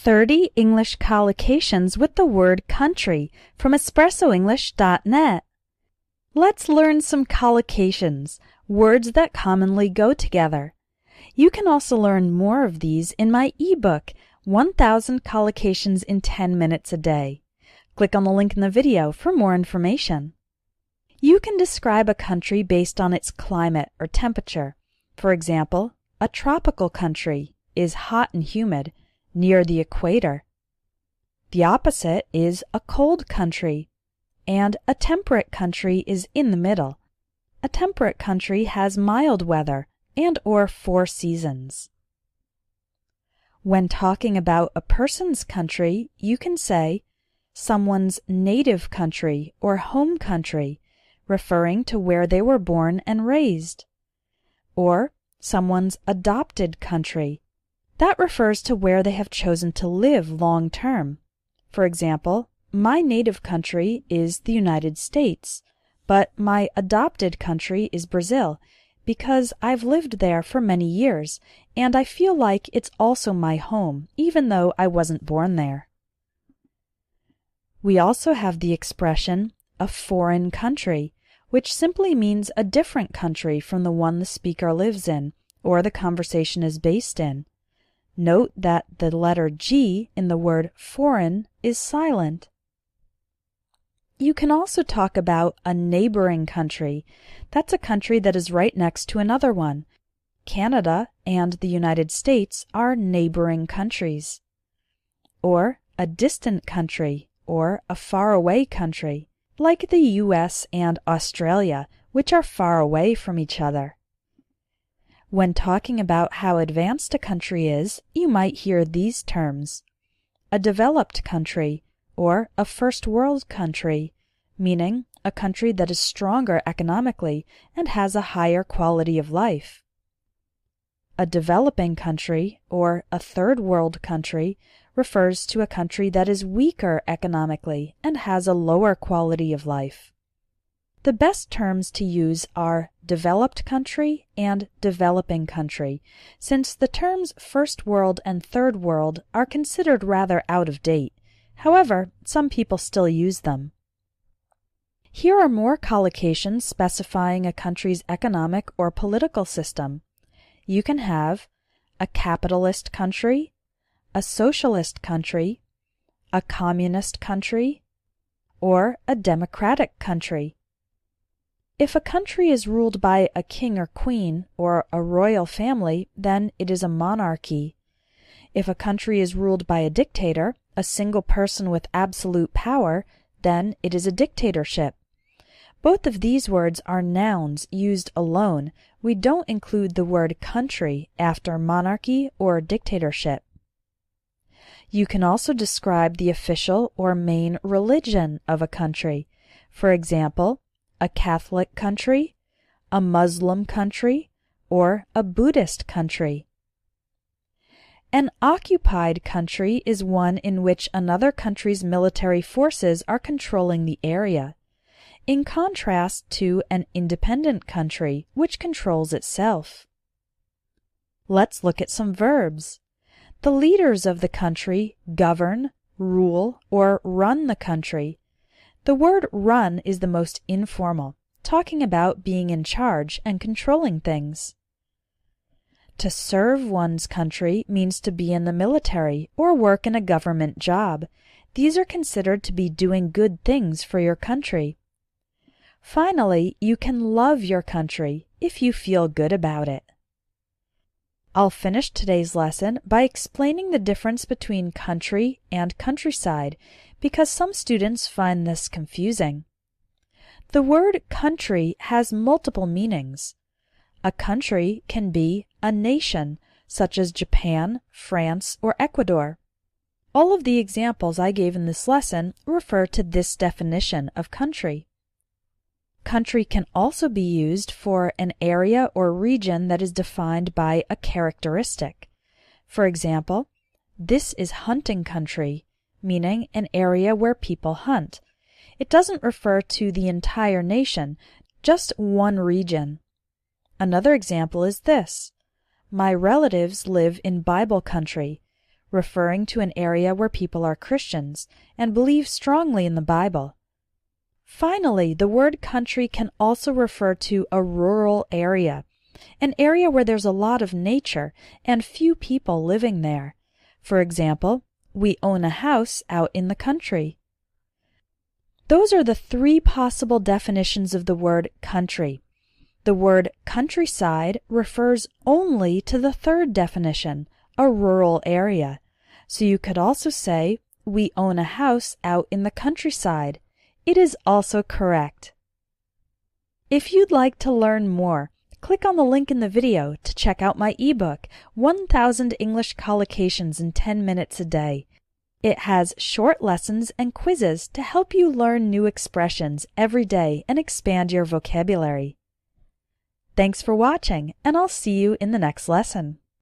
30 English collocations with the word country from espressoenglish.net. Let's learn some collocations, words that commonly go together. You can also learn more of these in my ebook, 1000 Collocations in 10 Minutes a Day. Click on the link in the video for more information. You can describe a country based on its climate or temperature. For example, a tropical country is hot and humid, near the equator. The opposite is a cold country, and a temperate country is in the middle. A temperate country has mild weather and/or 4 seasons. When talking about a person's country, you can say someone's native country or home country, referring to where they were born and raised, or someone's adopted country. That refers to where they have chosen to live long term. For example, my native country is the United States, but my adopted country is Brazil because I've lived there for many years, and I feel like it's also my home, even though I wasn't born there. We also have the expression a foreign country, which simply means a different country from the one the speaker lives in or the conversation is based in. Note that the letter G in the word foreign is silent. You can also talk about a neighboring country. That's a country that is right next to another one. Canada and the United States are neighboring countries. Or a distant country or a faraway country, like the US and Australia, which are far away from each other. When talking about how advanced a country is, you might hear these terms: a developed country or a first world country, meaning a country that is stronger economically and has a higher quality of life. A developing country or a third world country refers to a country that is weaker economically and has a lower quality of life. The best terms to use are developed country and developing country, since the terms first world and third world are considered rather out of date. However, some people still use them. Here are more collocations specifying a country's economic or political system. You can have a capitalist country, a socialist country, a communist country, or a democratic country. If a country is ruled by a king or queen or a royal family, then it is a monarchy. If a country is ruled by a dictator, a single person with absolute power, then it is a dictatorship. Both of these words are nouns used alone. We don't include the word country after monarchy or dictatorship. You can also describe the official or main religion of a country. For example, a Catholic country, a Muslim country, or a Buddhist country. An occupied country is one in which another country's military forces are controlling the area, in contrast to an independent country which controls itself. Let's look at some verbs. The leaders of the country govern, rule, or run the country. The word run is the most informal, talking about being in charge and controlling things. To serve one's country means to be in the military or work in a government job. These are considered to be doing good things for your country. Finally, you can love your country if you feel good about it. I'll finish today's lesson by explaining the difference between country and countryside, because some students find this confusing. The word country has multiple meanings. A country can be a nation, such as Japan, France, or Ecuador. All of the examples I gave in this lesson refer to this definition of country. Country can also be used for an area or region that is defined by a characteristic. For example, this is hunting country, meaning an area where people hunt. It doesn't refer to the entire nation, just one region. Another example is this: my relatives live in Bible country, referring to an area where people are Christians and believe strongly in the Bible. Finally, the word country can also refer to a rural area, an area where there's a lot of nature and few people living there. For example, we own a house out in the country. Those are the three possible definitions of the word country. The word countryside refers only to the third definition, a rural area. So you could also say, we own a house out in the countryside. It is also correct. If you'd like to learn more, click on the link in the video to check out my ebook, 1000 English Collocations in 10 minutes a day. It has short lessons and quizzes to help you learn new expressions every day and expand your vocabulary. Thanks for watching, and I'll see you in the next lesson.